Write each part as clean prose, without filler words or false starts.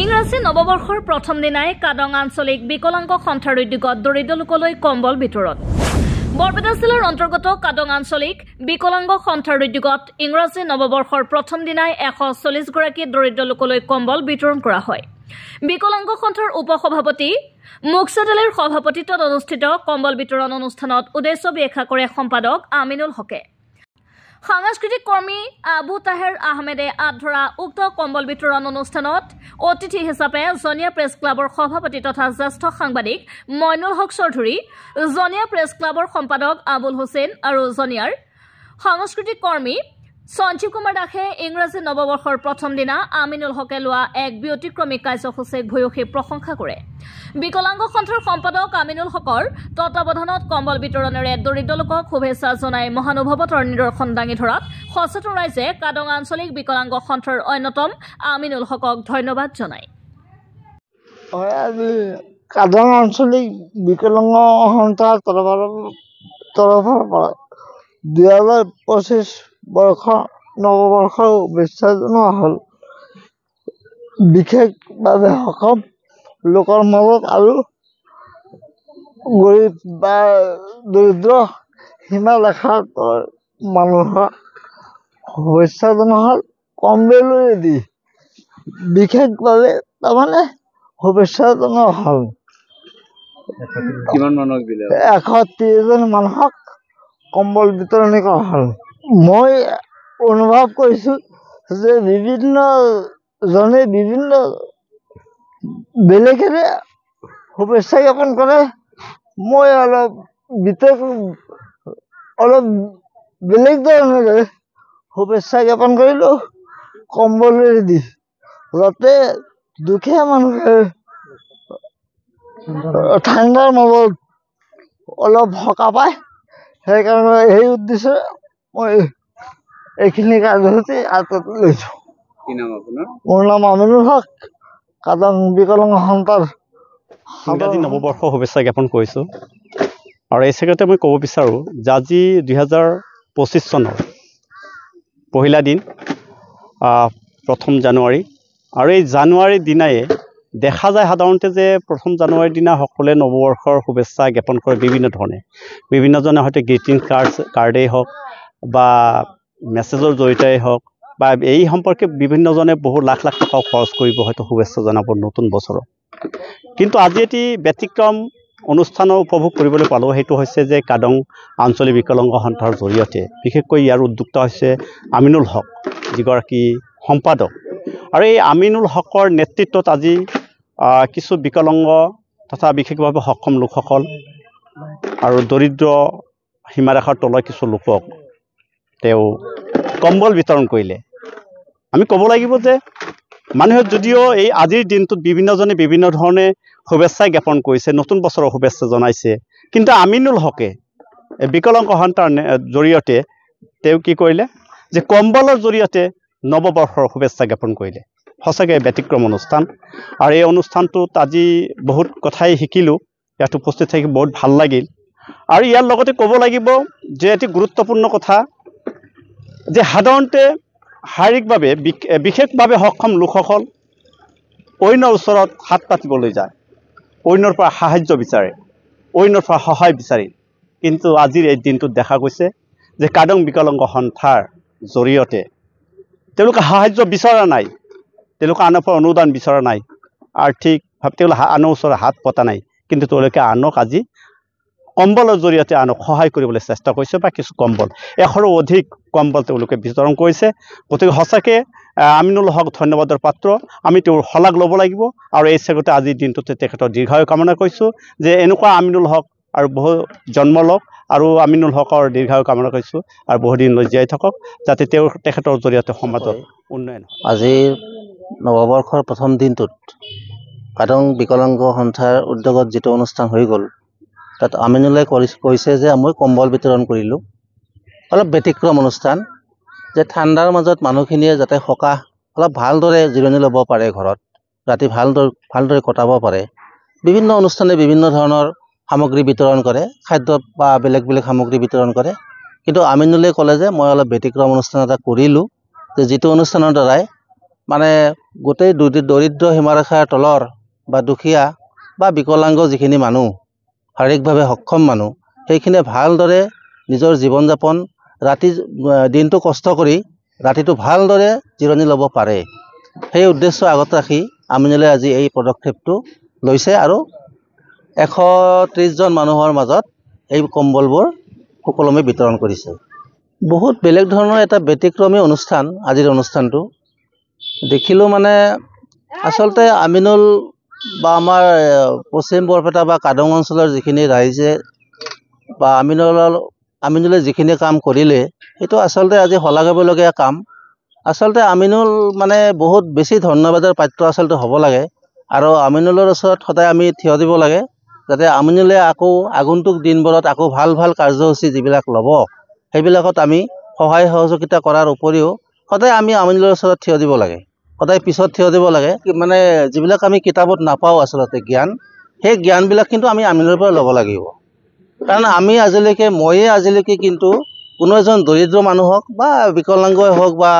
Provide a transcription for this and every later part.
ইংৰাজী নৱবৰ্ষৰ প্ৰথম দিনাই কাদং আঞ্চলিক বিকলাংগ সন্থাৰ উদ্যোগত দৰিদ্ৰ লোকলৈ কম্বল বিতৰণ। বৰপেটা জিলাৰ অন্তৰ্গত কাদং আঞ্চলিক বিকলাংগ সন্থাৰ উদ্যোগত ইংৰাজী নৱবৰ্ষৰ প্ৰথম দিনাই 140 গৰাকী দৰিদ্ৰ লোকলৈ কম্বল বিতৰণ কৰা হয়। বিকলাংগ সন্থাৰ উপসভাপতি মুকছেদ আলীৰ সভাপতিত্বত অনুষ্ঠিত কম্বল বিতৰণ অনুষ্ঠানত উদ্দেশ্য ব্যাখ্যা কৰে সম্পাদক আমিনুল হকে। সাংস্কৃতিক কৰ্মী আবু তাহেৰ আহমেদে আধৰা উক্ত কম্বল বিতৰণ অনুষ্ঠানত অতিথি হিচাপে জনিয়া প্ৰেছ ক্লাবৰ সভাপতি তথা জ্যেষ্ঠ সাংবাদিক মইনুল হক চৌধুৰী, জনিয়া প্ৰেছ ক্লাবৰ সম্পাদক আবুল হুছেইন আৰু জনিয়াৰ সাংস্কৃতিক কৰ্মী সঞ্জীৱ কুমাৰ দাসে ইংৰাজী নৱবৰ্ষৰ প্ৰথম দিনা আমিনুল হকে লোৱা এক ব্যতিক্ৰমী কাৰ্যসূচীক ভূয়সী প্ৰশংসা কৰে। বিকলাংগ সন্থাৰ সম্পাদক আমিনুল হকৰ তত্বাৱধানত কম্বল বিতৰণেৰে দৰিদ্ৰ লোকক শুভেচ্ছা জনাই মহানুভৱতৰ নিদৰ্শন দাঙি ধৰাত সচেতন ৰাইজে কাদং আঞ্চলিক বিকলাংগ সন্থাৰ অন্যতম আমিনুল হকক ধন্যবাদ জনায়। কাদং আঞ্চলিক বিকলাংগ সন্থাৰ তৰফৰ পৰা 2025 বৰ্ষ নৱবৰ্ষৰ শুভেচ্ছা জনোৱা হ'ল। বিশেষভাৱে সক্ষম লোকৰ মাজত আৰু গৰীব বা দৰিদ্ৰ সীমাৰেখাৰ মানুহৰ শুভেচ্ছা জনোৱা হ'ল। কম্বলেদি বিশেষভাৱে তাৰমানে শুভেচ্ছা জনোৱা হ'ল। 130 জন মানুহক কম্বল বিতৰণি কৰা হ'ল। মই অনুভৱ কৰিছোঁ যে বিভিন্ন বেলেগেৰে শুভেচ্ছা জ্ঞাপন কৰে। মই অলপ বেলেগ ধৰণেৰে শুভেচ্ছা জ্ঞাপন কৰিলোঁ কম্বলেদি, যাতে দুখীয়া মানুহে ঠাণ্ডাৰ মাজত অলপ সকাহ পায়। সেইকাৰণে সেই উদ্দেশ্যে মই এইখিনি কাৰ্যসূচী হাতত লৈছোঁ। মোৰ নাম আমিনুল হক, কাদং বিকলাংগ সন্থাৰ ইংৰাজী নৱবৰ্ষৰ শুভেচ্ছা জ্ঞাপন কৰিছোঁ। আৰু এই চেগতে মই ক'ব বিচাৰোঁ যে আজি 2025 চনৰ পহিলা দিন, প্ৰথম জানুৱাৰী, আৰু এই জানুৱাৰীৰ দিনাই দেখা যায় সাধাৰণতে যে প্ৰথম জানুৱাৰীৰ দিনা সকলোৱে নৱবৰ্ষৰ শুভেচ্ছা জ্ঞাপন কৰে বিভিন্ন ধৰণে। বিভিন্নজনে হয়তো গ্ৰিটিং কাৰ্ডেই হওক বা মেছেজৰ জৰিয়তেই হওক বা এই সম্পৰ্কে বিভিন্নজনে বহু লাখ লাখ টকা খৰচ কৰিব হয়তো শুভেচ্ছা জনাব নতুন বছৰত। কিন্তু আজি এটি ব্যতিক্ৰম অনুষ্ঠানৰ উপভোগ কৰিবলৈ পালোঁ। সেইটো হৈছে যে কাদং আঞ্চলিক বিকলাংগ সন্থাৰ জৰিয়তে, বিশেষকৈ ইয়াৰ উদ্যোক্তা হৈছে আমিনুল হক, যিগৰাকী সম্পাদক। আৰু এই আমিনুল হকৰ নেতৃত্বত আজি কিছু বিকলাংগ তথা বিশেষভাৱে সক্ষম লোকসকল আৰু দৰিদ্ৰ সীমাৰেখাৰ তলৰ কিছু লোকক তেওঁ কম্বল বিতৰণ কৰিলে। আমি ক'ব লাগিব যে মানুহে যদিও এই আজিৰ দিনটোত বিভিন্নজনে বিভিন্ন ধৰণে শুভেচ্ছা জ্ঞাপন কৰিছে, নতুন বছৰৰ শুভেচ্ছা জনাইছে, কিন্তু আমিনুল হকে বিকলাংগ সন্থাৰ জৰিয়তে তেওঁ কি কৰিলে যে কম্বলৰ জৰিয়তে নৱবৰ্ষৰ শুভেচ্ছা জ্ঞাপন কৰিলে। সঁচাকৈ ব্যতিক্ৰম অনুষ্ঠান। আৰু এই অনুষ্ঠানটোত আজি বহুত কথাই শিকিলোঁ, ইয়াত উপস্থিত থাকি বহুত ভাল লাগিল। আৰু ইয়াৰ লগতে ক'ব লাগিব যে এটি গুৰুত্বপূৰ্ণ কথা যে সাধাৰণতে শাৰীৰিকভাৱে বিশেষভাৱে সক্ষম লোকসকল অন্যৰ ওচৰত হাত পাতিবলৈ যায়, অন্যৰ পৰা সাহায্য বিচাৰে, অন্যৰ পৰা সহায় বিচাৰে। কিন্তু আজিৰ এই দিনটোত দেখা গৈছে যে কাদং বিকলাংগ সন্থাৰ জৰিয়তে তেওঁলোকে সাহায্য বিচৰা নাই, তেওঁলোকে আনৰ পৰা অনুদান বিচৰা নাই, আৰ্থিকভাৱে তেওঁলোকে আনৰ ওচৰত হাত পতা নাই, কিন্তু তেওঁলোকে আনক আজি কম্বলৰ জৰিয়তে আনক সহায় কৰিবলৈ চেষ্টা কৰিছে বা কিছু কম্বল 100ৰো অধিক কম্বল তেওঁলোকে বিতৰণ কৰিছে। গতিকে সঁচাকৈ আমিনুল হক ধন্যবাদৰ পাত্ৰ। আমি তেওঁৰ শলাগ ল'ব লাগিব। আৰু এই চেগতে আজিৰ দিনটোতে তেখেতৰ দীৰ্ঘায়ু কামনা কৰিছোঁ যে এনেকুৱা আমিনুল হক আৰু বহু জন্ম লওক, আৰু আমিনুল হকৰ দীৰ্ঘায়ু কামনা কৰিছোঁ আৰু বহুদিনলৈ জীয়াই থাকক, যাতে তেখেতৰ জৰিয়তে সমাজত উন্নয়ন হয়। আজিৰ নৱবৰ্ষৰ প্ৰথম দিনটোত কাদং বিকলাংগ সন্থাৰ উদ্যোগত যিটো অনুষ্ঠান হৈ গ'ল, তাত আমিনুলে কৈছে যে মই কম্বল বিতৰণ কৰিলোঁ। অলপ ব্যতিক্ৰম অনুষ্ঠান, যে ঠাণ্ডাৰ মাজত মানুহখিনিয়ে যাতে সকাহ অলপ ভালদৰে জিৰণি ল'ব পাৰে, ঘৰত ৰাতি ভালদৰে কটাব পাৰে। বিভিন্ন অনুষ্ঠানে বিভিন্ন ধৰণৰ সামগ্ৰী বিতৰণ কৰে, খাদ্য বা বেলেগ বেলেগ সামগ্ৰী বিতৰণ কৰে। কিন্তু আমিনুলে ক'লে যে মই অলপ ব্যতিক্ৰম অনুষ্ঠান এটা কৰিলোঁ, যে যিটো অনুষ্ঠানৰ দ্বাৰাই মানে গোটেই দৰিদ্ৰ সীমাৰেখাৰ তলৰ বা দুখীয়া বা বিকলাংগ যিখিনি মানুহ শাৰীৰিকভাৱে সক্ষম মানুহ সেইখিনিয়ে ভালদৰে নিজৰ জীৱন যাপন দিনটো কষ্ট কৰি ৰাতিটো ভালদৰে জিৰণি ল'ব পাৰে। সেই উদ্দেশ্য আগত ৰাখি আমিনলে আজি এই পদক্ষেপটো লৈছে আৰু 130জন মানুহৰ মাজত এই কম্বলবোৰ সুকলমে বিতৰণ কৰিছে। বহুত বেলেগ ধৰণৰ এটা ব্যতিক্ৰমী অনুষ্ঠান আজিৰ অনুষ্ঠানটো দেখিলোঁ। মানে আচলতে আমিনুল বা আমাৰ পশ্চিম বৰপেটা বা কাদং অঞ্চলৰ যিখিনি ৰাইজে বা আমিনুলে যিখিনি কাম কৰিলে সেইটো আচলতে আজি শলাগিবলগীয়া কাম। আচলতে আমিনুল মানে বহুত বেছি ধন্যবাদৰ পাত্ৰ আচলতে হ'ব লাগে আৰু আমিনুলৰ ওচৰত সদায় আমি থিয় দিব লাগে যাতে আমিনুলে আকৌ আগন্তুক দিনবোৰত আকৌ ভাল ভাল কাৰ্যসূচী যিবিলাক ল'ব সেইবিলাকত আমি সহায় সহযোগিতা কৰাৰ উপৰিও সদায় আমি আমিনুলৰ ওচৰত থিয় দিব লাগে, সদায় পিছত থিয় দিব লাগে। মানে যিবিলাক আমি কিতাপত নাপাওঁ আচলতে জ্ঞান, সেই জ্ঞানবিলাক কিন্তু আমি আমিনুলৰ পৰা ল'ব লাগিব। কাৰণ ময়ে আজিলৈকে কিন্তু কোনো এজন দৰিদ্ৰ মানুহক বা বিকলাংগই হওক বা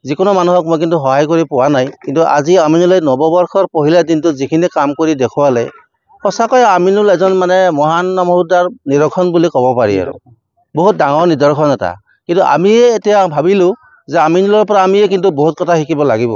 যিকোনো মানুহক মই কিন্তু সহায় কৰি পোৱা নাই। কিন্তু আজি আমিনুলে নৱবৰ্ষৰ পহিলা দিনটোত যিখিনি কাম কৰি দেখুৱালে সঁচাকৈ আমিনুল এজন মানে মহান নমোদাৰ নিদৰ্শন বুলি ক'ব পাৰি আৰু বহুত ডাঙৰ নিদৰ্শন এটা। কিন্তু আমিয়ে এতিয়া ভাবিলোঁ যে আমিনুলৰ পৰা আমিয়ে কিন্তু বহুত কথা শিকিব লাগিব।